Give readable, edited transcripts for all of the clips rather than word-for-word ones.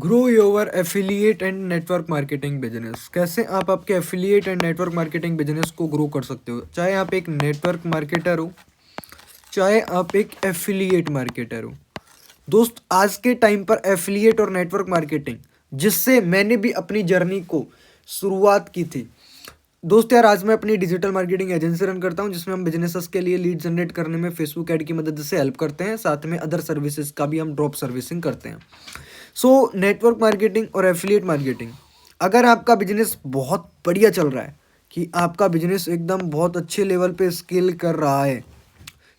Grow your affiliate and network marketing business. कैसे आप आपके affiliate and network marketing business को ग्रो कर सकते हो, चाहे आप एक नेटवर्क मार्केटर हो, चाहे आप एक एफिलिएट मार्केटर हो। दोस्त, आज के टाइम पर एफिलिएट और नेटवर्क मार्केटिंग, जिससे मैंने भी अपनी जर्नी को शुरुआत की थी। दोस्त यार, आज मैं अपनी डिजिटल मार्केटिंग एजेंसी रन करता हूं, जिसमें हम बिजनेसेस के लिए लीड जनरेट करने में फेसबुक ऐड की मदद से हेल्प करते हैं। साथ में अदर सर्विसेज का भी हम ड्रॉप सर्विसिंग करते हैं। सो नेटवर्क मार्केटिंग और एफिलिएट मार्केटिंग, अगर आपका बिजनेस बहुत बढ़िया चल रहा है, कि आपका बिजनेस एकदम बहुत अच्छे लेवल पे स्केल कर रहा है,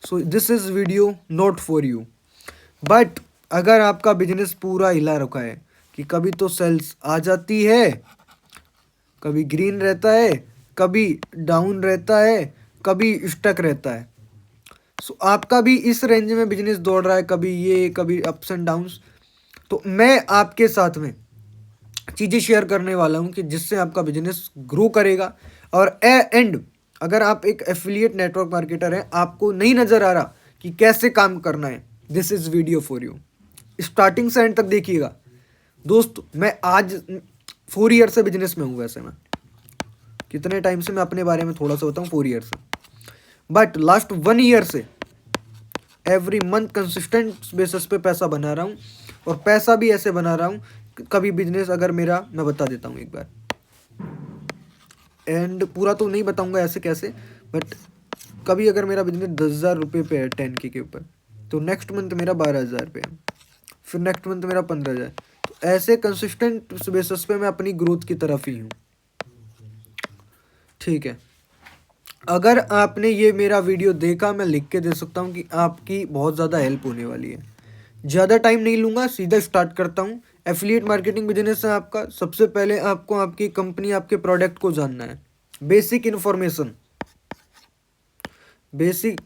so this is video not for you. But अगर आपका बिजनेस पूरा हिला रखा है, कि कभी तो सेल्स आ जाती है, कभी ग्रीन रहता है, कभी डाउन रहता है, कभी स्टक रहता है, सो आपका भी इस रेंज में बिजनेस दौड़ रहा है, कभी ये कभी अप्स एंड डाउन्स, तो मैं आपके साथ में चीज़ें शेयर करने वाला हूं कि जिससे आपका बिजनेस ग्रो करेगा। और एंड अगर आप एक एफिलिएट नेटवर्क मार्केटर हैं, आपको नहीं नज़र आ रहा कि कैसे काम करना है, this is video for you. Starting से एंड तक देखिएगा। दोस्त, मैं आज 4 ईयर से बिजनेस में हूँ। वैसे मैं कितने टाइम से, मैं अपने बारे में थोड़ा सा बताऊँ, 4 ईयर से। बट लास्ट 1 ईयर से एवरी मंथ कंसिस्टेंट बेसिस पे पैसा बना रहा हूँ, और पैसा भी ऐसे बना रहा हूँ। कभी बिजनेस अगर मेरा, मैं बता देता हूँ एक बार, एंड पूरा तो नहीं बताऊँगा ऐसे कैसे, बट कभी अगर मेरा बिजनेस 10,000 रुपये पे है 10K के ऊपर, तो नेक्स्ट मंथ मेरा 12,000 पे है, फिर नेक्स्ट मंथ मेरा 15,000। तो ऐसे कंसिस्टेंट बेसिस पे मैं अपनी ग्रोथ की तरफ ही हूँ। ठीक है, अगर आपने ये मेरा वीडियो देखा, मैं लिख के दे सकता हूँ कि आपकी बहुत ज़्यादा हेल्प होने वाली है। ज़्यादा टाइम नहीं लूँगा, सीधा स्टार्ट करता हूँ। एफिलिएट मार्केटिंग बिजनेस है आपका। सबसे पहले आपको आपकी कंपनी, आपके प्रोडक्ट को जानना है। बेसिक इन्फॉर्मेशन, बेसिक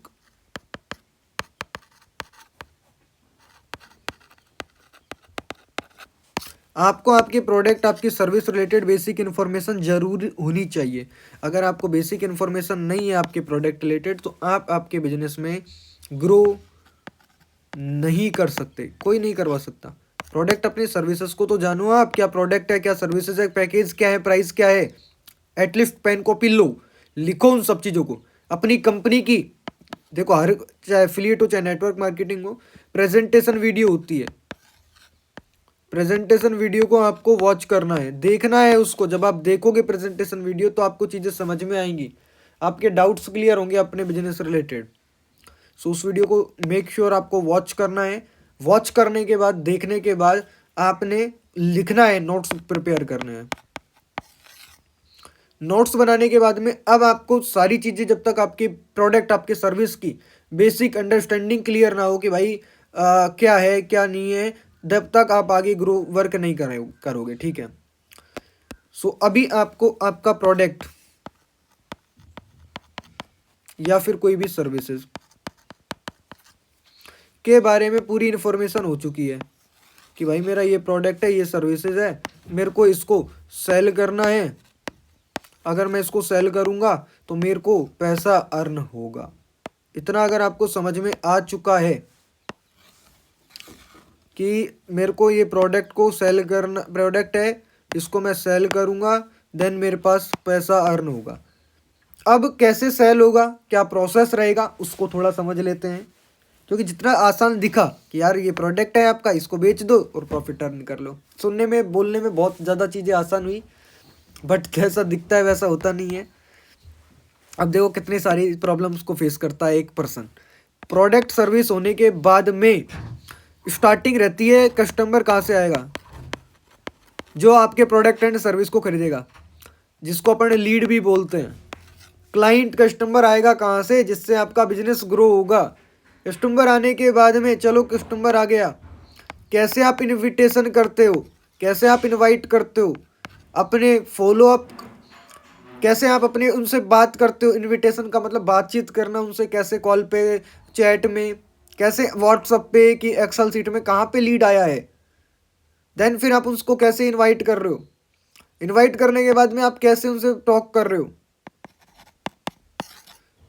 आपको आपके प्रोडक्ट, आपकी सर्विस रिलेटेड बेसिक इन्फॉर्मेशन जरूर होनी चाहिए। अगर आपको बेसिक इन्फॉर्मेशन नहीं है आपके प्रोडक्ट रिलेटेड, तो आप आपके बिजनेस में ग्रो नहीं कर सकते, कोई नहीं करवा सकता। प्रोडक्ट, अपने सर्विसेज को तो जानो आप, क्या प्रोडक्ट है, क्या सर्विसेज है, पैकेज क्या है, प्राइस क्या है। एटलीस्ट पेन कॉपी लो, लिखो उन सब चीज़ों को अपनी कंपनी की। देखो, हर, चाहे एफिलिएट हो चाहे नेटवर्क मार्केटिंग हो, प्रेजेंटेशन वीडियो होती है। प्रेजेंटेशन वीडियो को आपको वॉच करना है, देखना है उसको। जब आप देखोगे प्रेजेंटेशन वीडियो, तो आपको चीज़ें समझ में आएंगी, आपके डाउट्स क्लियर होंगे अपने बिजनेस रिलेटेड। सो उस वीडियो को मेक श्योर आपको वॉच करना है। वॉच करने के बाद, देखने के बाद आपने लिखना है, नोट्स प्रिपेयर करने हैं। नोट्स बनाने के बाद में अब आपको सारी चीज़ें, जब तक आपके प्रोडक्ट, आपके सर्विस की बेसिक अंडरस्टैंडिंग क्लियर ना हो कि भाई क्या है क्या नहीं है, जब तक आप आगे ग्रो वर्क नहीं करोगे। ठीक है, सो अभी आपको आपका प्रोडक्ट या फिर कोई भी सर्विसेज के बारे में पूरी इन्फॉर्मेशन हो चुकी है कि भाई मेरा ये प्रोडक्ट है, ये सर्विसेज है, मेरे को इसको सेल करना है। अगर मैं इसको सेल करूंगा तो मेरे को पैसा अर्न होगा। इतना अगर आपको समझ में आ चुका है कि मेरे को ये प्रोडक्ट को सेल करना, प्रोडक्ट है, इसको मैं सेल करूंगा, देन मेरे पास पैसा अर्न होगा। अब कैसे सेल होगा, क्या प्रोसेस रहेगा, उसको थोड़ा समझ लेते हैं। क्योंकि जितना आसान दिखा कि यार ये प्रोडक्ट है आपका, इसको बेच दो और प्रॉफिट अर्न कर लो, सुनने में, बोलने में बहुत ज़्यादा चीज़ें आसान हुई, बट कैसा दिखता है वैसा होता नहीं है। अब देखो कितनी सारी प्रॉब्लम्स को फेस करता है एक पर्सन। प्रोडक्ट सर्विस होने के बाद में स्टार्टिंग रहती है, कस्टमर कहाँ से आएगा, जो आपके प्रोडक्ट एंड सर्विस को खरीदेगा, जिसको अपन लीड भी बोलते हैं। क्लाइंट, कस्टमर आएगा कहाँ से, जिससे आपका बिजनेस ग्रो होगा। कस्टमर आने के बाद में, चलो कस्टमर आ गया, कैसे आप इनविटेशन करते हो, कैसे आप इनवाइट करते हो, अपने फॉलोअप कैसे आप अपने उनसे बात करते हो। इनविटेशन का मतलब बातचीत करना उनसे, कैसे कॉल पे, चैट में, कैसे व्हाट्सअप पे, कि एक्सेल सीट में, कहाँ पे लीड आया है। देन फिर आप उसको कैसे इनवाइट कर रहे हो। इनवाइट करने के बाद में आप कैसे उनसे टॉक कर रहे हो,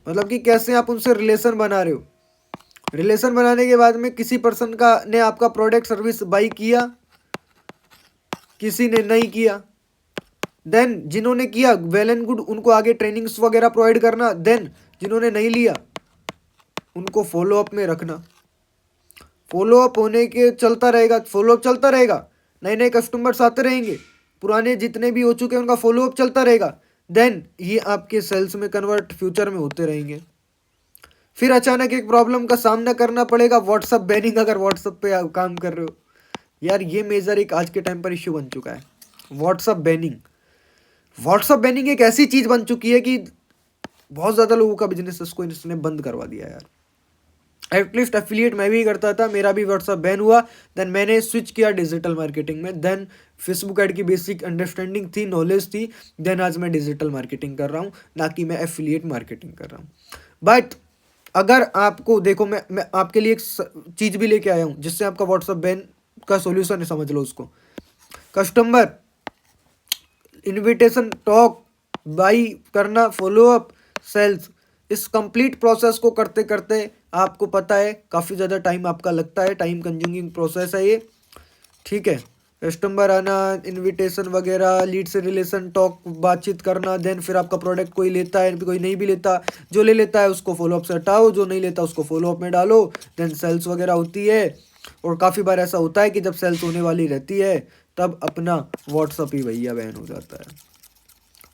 मतलब कि कैसे आप उनसे रिलेशन बना रहे हो। रिलेशन बनाने के बाद में किसी पर्सन का ने आपका प्रोडक्ट सर्विस बाई किया, किसी ने नहीं किया, देन जिन्होंने किया वेल एंड गुड, उनको आगे ट्रेनिंग्स वगैरह प्रोवाइड करना, देन जिन्होंने नहीं लिया उनको फॉलो अप में रखना। फॉलो अप होने के चलता रहेगा, फॉलो अप चलता रहेगा, नए नए कस्टमर्स आते रहेंगे, पुराने जितने भी हो चुके हैं उनका फॉलो अप चलता रहेगा, देन ये आपके सेल्स में कन्वर्ट फ्यूचर में होते रहेंगे। फिर अचानक एक प्रॉब्लम का सामना करना पड़ेगा, व्हाट्सअप बैनिंग, अगर व्हाट्सअप पे आप काम कर रहे हो। यार ये मेजर एक आज के टाइम पर इश्यू बन चुका है, व्हाट्सअप बैनिंग। व्हाट्सअप बैनिंग एक ऐसी चीज बन चुकी है कि बहुत ज्यादा लोगों का बिजनेस इसको इसने बंद करवा दिया यार। एटलीस्ट एफिलिएट मैं भी करता था, मेरा भी व्हाट्सअप बैन हुआ, देन मैंने स्विच किया डिजिटल मार्केटिंग में, देन फेसबुक ऐड की बेसिक अंडरस्टैंडिंग थी, नॉलेज थी, देन आज मैं डिजिटल मार्केटिंग कर रहा हूँ, ना कि मैं एफिलिएट मार्केटिंग कर रहा हूँ। बट अगर आपको देखो, मैं आपके लिए एक चीज़ भी लेके आया हूँ जिससे आपका व्हाट्सअप बैन का सॉल्यूशन है, समझ लो उसको। कस्टमर इनविटेशन, टॉक, बाई करना, फॉलो अप, सेल्स, इस कंप्लीट प्रोसेस को करते करते आपको पता है काफ़ी ज़्यादा टाइम आपका लगता है, टाइम कंज्यूमिंग प्रोसेस है ये, ठीक है। कस्टमर आना, इनविटेशन वगैरह, लीड से रिलेशन, टॉक, बातचीत करना, देन फिर आपका प्रोडक्ट कोई लेता है, कोई नहीं भी लेता, जो ले लेता है उसको फॉलोअप से हटाओ, जो नहीं लेता उसको फॉलोअप में डालो, देन सेल्स वगैरह होती है। और काफ़ी बार ऐसा होता है कि जब सेल्स होने वाली रहती है तब अपना व्हाट्सअप ही भैया बैन हो जाता है।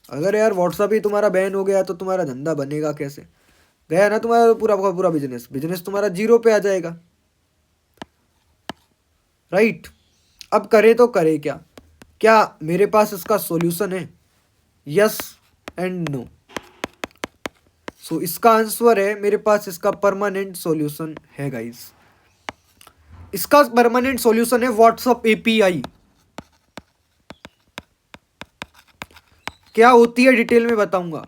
अगर यार व्हाट्सअप ही तुम्हारा बैन हो गया तो तुम्हारा धंधा बनेगा कैसे? गया ना तुम्हारा पूरा का पूरा बिजनेस, बिजनेस तुम्हारा जीरो पे आ जाएगा, राइट। अब करे तो करे क्या? क्या मेरे पास इसका सॉल्यूशन है? Yes and no. सो इसका आंसर है मेरे पास इसका परमानेंट सॉल्यूशन है गाइस। इसका परमानेंट सॉल्यूशन है व्हाट्सएप एपीआई। क्या होती है डिटेल में बताऊंगा,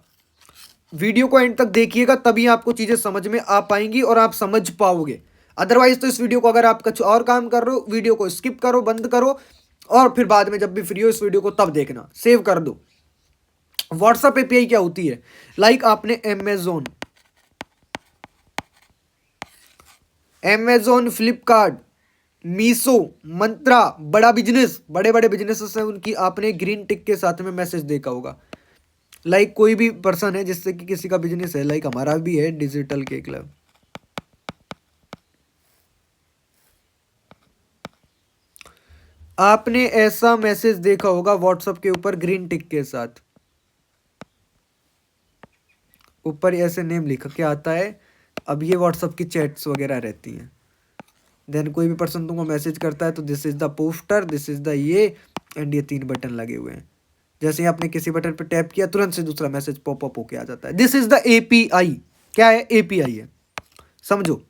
वीडियो को एंड तक देखिएगा तभी आपको चीजें समझ में आ पाएंगी और आप समझ पाओगे। अदरवाइज तो इस वीडियो को अगर आप कुछ और काम कर रहे हो, वीडियो को स्किप करो, बंद करो, और फिर बाद में जब भी फ्री हो इस वीडियो को तब देखना, सेव कर दो। व्हाट्सएप एपीआई क्या होती है? लाइक आपने अमेजोन, फ्लिपकार्ट, मीशो, मंत्रा, बड़ा बिजनेस, बड़े बड़े बिजनेसेस हैं, उनकी आपने ग्रीन टिक के साथ में मैसेज देखा होगा। लाइक कोई भी पर्सन है जिससे कि किसी का बिजनेस है, लाइक हमारा भी है डिजिटल के क्लब, आपने ऐसा मैसेज देखा होगा व्हाट्सएप के ऊपर ग्रीन टिक के साथ, ऊपर ऐसे नेम लिखा के आता है। अब ये व्हाट्सएप की चैट्स वगैरह रहती हैं, देन कोई भी पर्सन तुमको मैसेज करता है तो this is the poster, this is the ये, एंड ये 3 बटन लगे हुए हैं। जैसे ही आपने किसी बटन पर टैप किया तुरंत से दूसरा मैसेज पॉपअप होके आ जाता है। This is the API. क्या है? एपीआई है, समझो।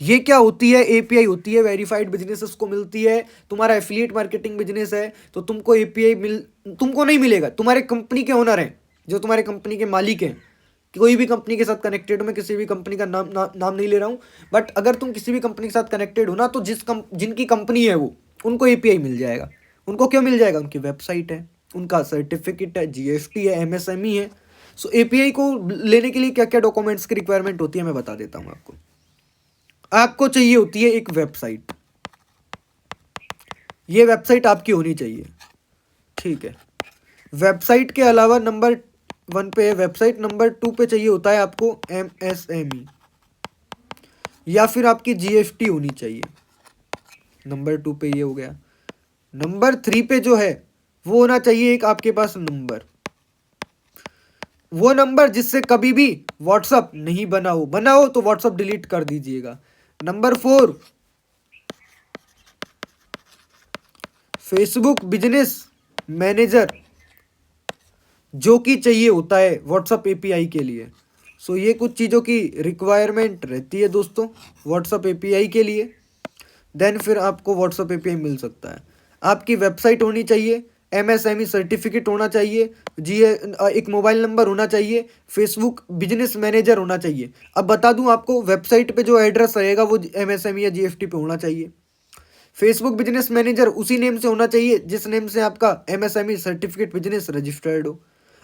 ये क्या होती है? एपीआई होती है वेरीफाइड बिजनेसेस को मिलती है। तुम्हारा एफिलिएट मार्केटिंग बिजनेस है तो तुमको एपीआई तुमको नहीं मिलेगा, तुम्हारे कंपनी के ओनर हैं जो तुम्हारे कंपनी के मालिक हैं, कोई भी कंपनी के साथ कनेक्टेड हो, मैं किसी भी कंपनी का नाम नहीं ले रहा हूँ, बट अगर तुम किसी भी कंपनी के साथ कनेक्टेड हो ना तो जिनकी कंपनी है वो, उनको एपीआई मिल जाएगा। उनको क्यों मिल जाएगा? उनकी वेबसाइट है, उनका सर्टिफिकेट है, जीएसटी है, एमएसएमई है। सो एपीआई को लेने के लिए क्या क्या डॉक्यूमेंट्स की रिक्वायरमेंट होती है मैं बता देता हूँ आपको। आपको चाहिए होती है एक वेबसाइट, ये वेबसाइट आपकी होनी चाहिए, ठीक है। वेबसाइट के अलावा नंबर 1 पे है वेबसाइट, नंबर 2 पे चाहिए होता है आपको एमएसएमई या फिर आपकी जीएसटी होनी चाहिए। नंबर 2 पे ये हो गया। नंबर 3 पे जो है वो होना चाहिए एक आपके पास नंबर, वो नंबर जिससे कभी भी व्हाट्सअप नहीं बना हो तो व्हाट्सअप डिलीट कर दीजिएगा। नंबर 4 फेसबुक बिजनेस मैनेजर, जो कि चाहिए होता है व्हाट्सअप एपीआई के लिए। सो ये कुछ चीज़ों की रिक्वायरमेंट रहती है दोस्तों व्हाट्सअप एपीआई के लिए। देन फिर आपको व्हाट्सअप एपीआई मिल सकता है। आपकी वेबसाइट होनी चाहिए, एमएसएमई सर्टिफिकेट होना चाहिए, एक मोबाइल नंबर होना चाहिए, फेसबुक बिजनेस मैनेजर होना चाहिए। अब बता दूं आपको, वेबसाइट पे जो एड्रेस रहेगा वो एमएसएमई या जीएसटी पे होना चाहिए। फेसबुक बिजनेस मैनेजर उसी नेम से होना चाहिए जिस नेम से आपका एमएसएमई सर्टिफिकेट बिजनेस रजिस्टर्ड हो।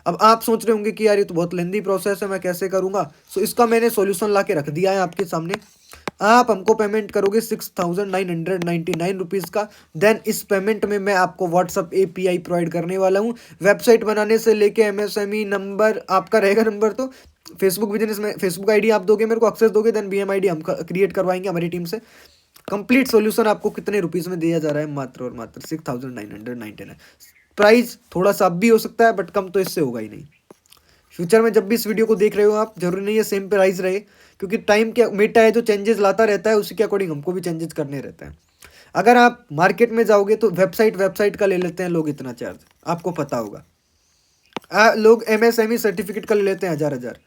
अब आप सोच रहे होंगे कि यार ये तो बहुत लेंदी प्रोसेस है, मैं कैसे करूंगा? सो इसका मैंने सॉल्यूशन ला के रख दिया है आपके सामने। आप हमको पेमेंट करोगे 6,999 रुपीज़ का। देन इस पेमेंट में मैं आपको व्हाट्सअप API प्रोवाइड करने वाला हूँ। वेबसाइट बनाने से लेके MSME नंबर आपका रहेगा, नंबर तो फेसबुक बिजनेस में फेसबुक ID आप दोगे, मेरे को एक्सेस दोगे, देन BM ID हम क्रिएट करवाएंगे हमारी टीम से। कंप्लीट सॉल्यूशन आपको कितने रुपीज़ में दिया जा रहा है? मात्र और मात्र 6,999। प्राइस थोड़ा सा अब भी हो सकता है बट कम तो इससे होगा ही नहीं। फ्यूचर में जब भी इस वीडियो को देख रहे हो आप, जरूरी नहीं है सेम प्राइस रहे, क्योंकि टाइम क्या मेटा है जो चेंजेस लाता रहता है, उसी के अकॉर्डिंग हमको भी चेंजेस करने रहते हैं। अगर आप मार्केट में जाओगे तो वेबसाइट का ले लेते हैं लोग इतना चार्ज, आपको पता होगा। लोग MSME सर्टिफिकेट का ले लेते हैं 1000।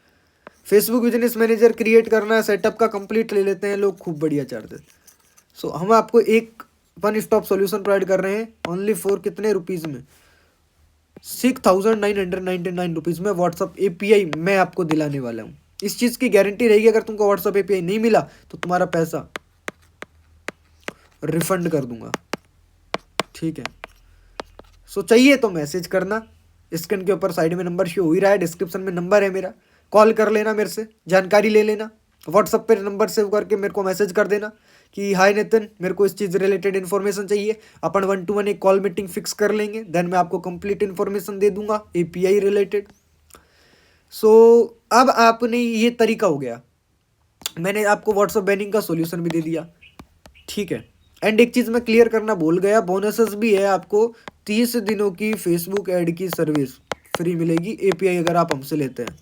फेसबुक बिजनेस मैनेजर क्रिएट करना है, सेटअप का कंप्लीट ले लेते हैं लोग, खूब बढ़िया चार्जेस। सो हम आपको एक वन स्टॉप सॉल्यूशन प्रोवाइड कर रहे हैं ओनली फॉर कितने रुपीज़ में? 6,999 रुपीज़ में व्हाट्सअप API मैं आपको दिलाने वाला हूँ। इस चीज़ की गारंटी रहेगी, अगर तुमको व्हाट्सअप API नहीं मिला तो तुम्हारा पैसा रिफंड कर दूंगा, ठीक है। सो चाहिए तो मैसेज करना, स्क्रीन के ऊपर साइड में नंबर शो हो ही रहा है, डिस्क्रिप्शन में नंबर है मेरा, कॉल कर लेना मेरे से, जानकारी ले लेना। व्हाट्सअप पे नंबर सेव करके मेरे को मैसेज कर देना कि हाय नितिन, मेरे को इस चीज़ रिलेटेड इन्फॉर्मेशन चाहिए। अपन 1-to-1 एक कॉल मीटिंग फिक्स कर लेंगे, देन मैं आपको कंप्लीट इन्फॉर्मेशन दे दूंगा API रिलेटेड। सो अब आपने ये तरीका हो गया, मैंने आपको व्हाट्सअप बैनिंग का सोल्यूशन भी दे दिया, ठीक है। एंड एक चीज़ मैं क्लियर करना भूल गया, बोनसेस भी है आपको। 30 दिनों की फेसबुक ऐड की सर्विस फ्री मिलेगी API अगर आप हमसे लेते हैं।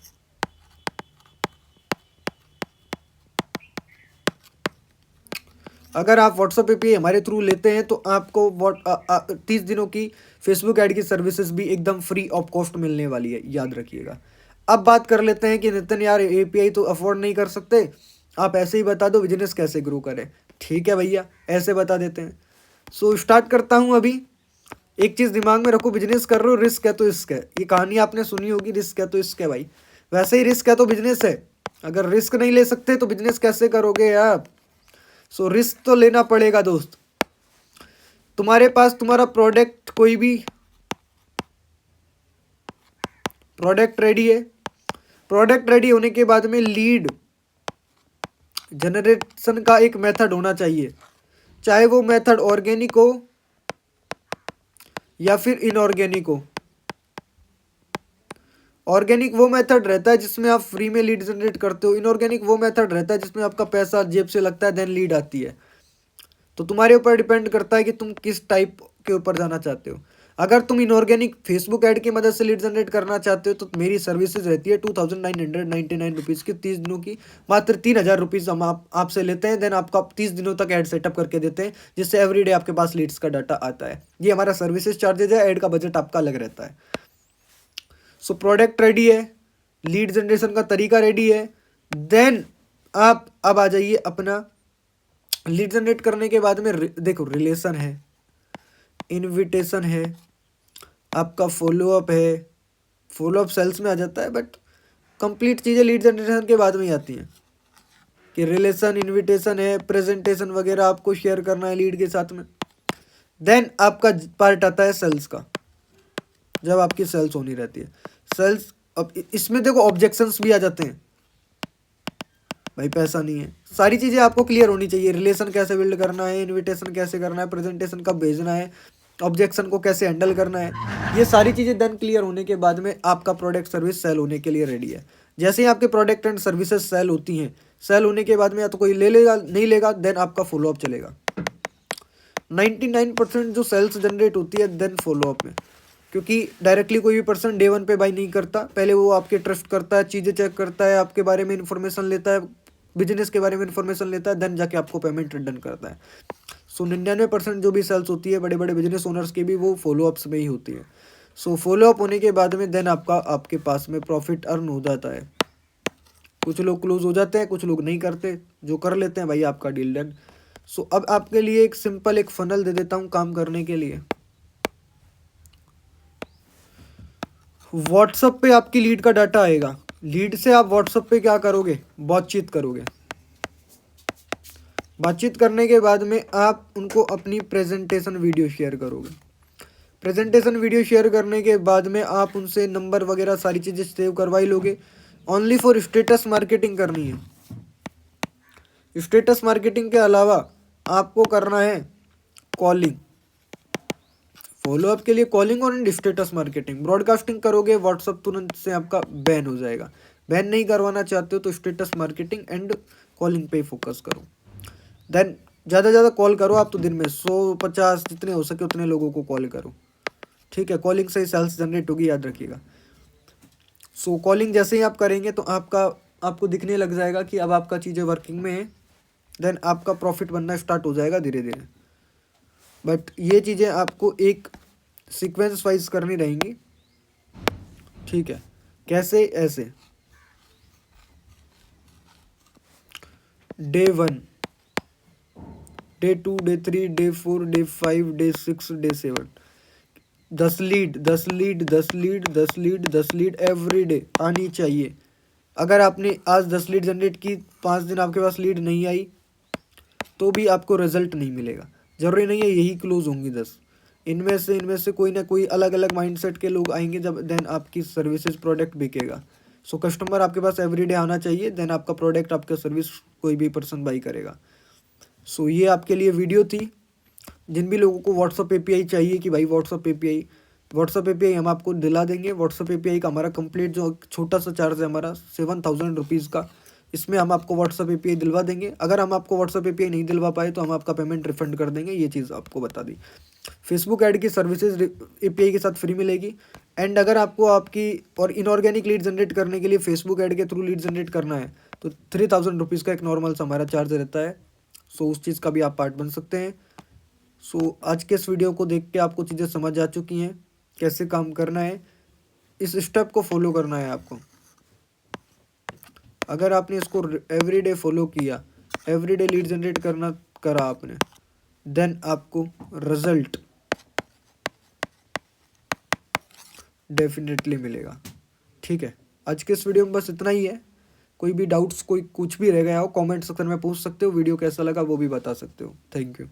अगर आप व्हाट्सअप API हमारे थ्रू लेते हैं तो आपको 30 दिनों की फेसबुक ऐड की सर्विसेज भी एकदम फ्री ऑफ कॉस्ट मिलने वाली है, याद रखिएगा। अब बात कर लेते हैं कि नितिन यार API तो अफोर्ड नहीं कर सकते, आप ऐसे ही बता दो बिजनेस कैसे ग्रो करें। ठीक है भैया, ऐसे बता देते हैं। सो स्टार्ट करता हूँ अभी। एक चीज़ दिमाग में रखो, बिजनेस कर रहे हो, रिस्क है तो रिस्क है, ये कहानी आपने सुनी होगी, रिस्क है तो रिस्क है भाई। वैसे ही रिस्क है तो बिजनेस है, अगर रिस्क नहीं ले सकते तो बिजनेस कैसे करोगे आप? सो रिस्क तो लेना पड़ेगा दोस्त। तुम्हारे पास तुम्हारा प्रोडक्ट कोई भी प्रोडक्ट रेडी है, प्रोडक्ट रेडी होने के बाद में लीड जनरेशन का एक मेथड होना चाहिए, चाहे वो मेथड ऑर्गेनिक हो या फिर इनऑर्गेनिक हो। ऑर्गेनिक वो मेथड रहता है जिसमें आप फ्री में लीड जनरेट करते हो, इनऑर्गेनिक वो मेथड रहता है जिसमें आपका पैसा जेब से लगता है देन लीड आती है। तो तुम्हारे ऊपर डिपेंड करता है कि तुम किस टाइप के ऊपर जाना चाहते हो। अगर तुम इनऑर्गेनिक फेसबुक ऐड की मदद से लीड जनरेट करना चाहते हो तो मेरी सर्विसेज रहती है 2,999 रुपीज़ की 30 दिनों की, मात्र 3,000 रुपीज़ हम आपसे लेते हैं। देन आपको 30 दिनों तक ऐड सेटअप करके देते हैं, जिससे एवरीडे आपके पास लीड्स का डाटा आता है। ये हमारा सर्विसेज चार्जेज है, ऐड का बजट आपका अलग रहता है। सो प्रोडक्ट रेडी है, लीड जनरेशन का तरीका रेडी है, देन आप अब आ जाइए अपना लीड जनरेट करने के बाद में देखो रिलेशन है, इनविटेशन है, आपका फॉलोअप है। फॉलोअप सेल्स में आ जाता है बट कंप्लीट चीज़ें लीड जनरेशन के बाद में ही आती हैं, कि रिलेशन, इनविटेशन है, प्रेजेंटेशन वगैरह आपको शेयर करना है लीड के साथ में। देन आपका पार्ट आता है सेल्स का, जब आपकी सेल्स होनी रहती है। सेल्स अब इसमें देखो ऑब्जेक्शंस भी आ जाते हैं, भाई पैसा नहीं है। सारी चीज़ें आपको क्लियर होनी चाहिए, रिलेशन कैसे बिल्ड करना है, इनविटेशन कैसे करना है, प्रेजेंटेशन कब भेजना है, ऑब्जेक्शन को कैसे हैंडल करना है, ये सारी चीज़ें देन क्लियर होने के बाद में आपका प्रोडक्ट सर्विस सेल होने के लिए रेडी है। जैसे ही आपके प्रोडक्ट एंड सर्विसेज सेल होती हैं, सेल होने के बाद में या तो कोई ले लेगा, नहीं लेगा, देन आपका फॉलोअप चलेगा। 99% जो सेल्स जनरेट होती है देन फॉलोअप में, क्योंकि डायरेक्टली कोई भी पर्सन डे 1 पे बाई नहीं करता, पहले वो आपके ट्रस्ट करता है, चीज़ें चेक करता है, आपके बारे में इन्फॉर्मेशन लेता है, बिजनेस के बारे में इन्फॉर्मेशन लेता है, देन जाके आपको पेमेंट रिटर्न करता है। सो 99% जो भी सेल्स होती है बड़े बड़े बिजनेस ओनर्स की भी वो फॉलोअप्स में ही होती है। सो फॉलोअप होने के बाद में देन आपके पास में प्रॉफिट अर्न हो जाता है। कुछ लोग क्लोज हो जाते हैं, कुछ लोग नहीं करते, जो कर लेते हैं भाई आपका डील डन। सो अब आपके लिए एक सिंपल एक फनल दे देता हूँ काम करने के लिए। व्हाट्सएप पे आपकी लीड का डाटा आएगा, लीड से आप व्हाट्सएप पे क्या करोगे, बातचीत करोगे। बातचीत करने के बाद में आप उनको अपनी प्रेजेंटेशन वीडियो शेयर करोगे। प्रेजेंटेशन वीडियो शेयर करने के बाद में आप उनसे नंबर वगैरह सारी चीज़ें सेव करवाई लोगे। ओनली फॉर स्टेटस मार्केटिंग करनी है, स्टेटस मार्केटिंग के अलावा आपको करना है कॉलिंग, फॉलोअप के लिए कॉलिंग और स्टेटस मार्केटिंग। ब्रॉडकास्टिंग करोगे व्हाट्सअप तुरंत से आपका बैन हो जाएगा। बैन नहीं करवाना चाहते हो तो स्टेटस मार्केटिंग एंड कॉलिंग पे फोकस करो। देन ज़्यादा ज़्यादा कॉल करो आप तो दिन में 100-50 जितने हो सके उतने लोगों को कॉल करो, ठीक है। कॉलिंग से ही सेल्स जनरेट होगी, याद रखिएगा। सो कॉलिंग जैसे ही आप करेंगे तो आपको दिखने लग जाएगा कि अब आपका चीज़ें वर्किंग में है। देन आपका प्रॉफिट बनना स्टार्ट हो जाएगा धीरे धीरे। बट ये चीज़ें आपको एक सीक्वेंस वाइज करनी रहेंगी, ठीक है। कैसे? ऐसे day 1, day 2, day 3, day 4, day 5, day 6, day 7, 10 lead every day आनी चाहिए। अगर आपने आज 10 लीड जनरेट की, 5 दिन आपके पास लीड नहीं आई तो भी आपको रिजल्ट नहीं मिलेगा। जरूरी नहीं है यही क्लोज होंगी 10, इनमें से कोई ना कोई अलग अलग माइंडसेट के लोग आएंगे, जब देन आपकी सर्विसेज प्रोडक्ट बिकेगा। सो कस्टमर आपके पास एवरीडे आना चाहिए, देन आपका प्रोडक्ट आपका सर्विस कोई भी पर्सन बाई करेगा। सो ये आपके लिए वीडियो थी। जिन भी लोगों को व्हाट्सअप एपीआई चाहिए कि भाई व्हाट्सअप एपीआई हम आपको दिला देंगे। व्हाट्सअप एपीआई का हमारा कंप्लीट जो छोटा सा चार्ज है हमारा 7,000 रुपीज़ का, इसमें हम आपको व्हाट्सअप एपीआई दिलवा देंगे। अगर हम आपको व्हाट्सअप एपीआई नहीं दिलवा पाए तो हम आपका पेमेंट रिफंड कर देंगे, ये चीज़ आपको बता दी। फेसबुक ऐड की सर्विसेज एपीआई के साथ फ्री मिलेगी। एंड अगर आपको आपकी और इनऑर्गेनिक लीड जनरेट करने के लिए फेसबुक ऐड के थ्रू लीड जनरेट करना है तो 3,000 रुपीज़ का एक नॉर्मल सा हमारा चार्ज रहता है। सो उस चीज़ का भी आप पार्ट बन सकते हैं। सो आज के इस वीडियो को देख के आपको चीज़ें समझ आ चुकी हैं कैसे काम करना है। इस स्टेप को फॉलो करना है आपको। अगर आपने इसको एवरीडे फॉलो किया, एवरीडे लीड जनरेट करा आपने, देन आपको रिजल्ट डेफिनेटली मिलेगा, ठीक है। आज के इस वीडियो में बस इतना ही है। कोई भी डाउट्स, कोई कुछ भी रह गया हो कमेंट सेक्शन में पूछ सकते हो। वीडियो कैसा लगा वो भी बता सकते हो। Thank you.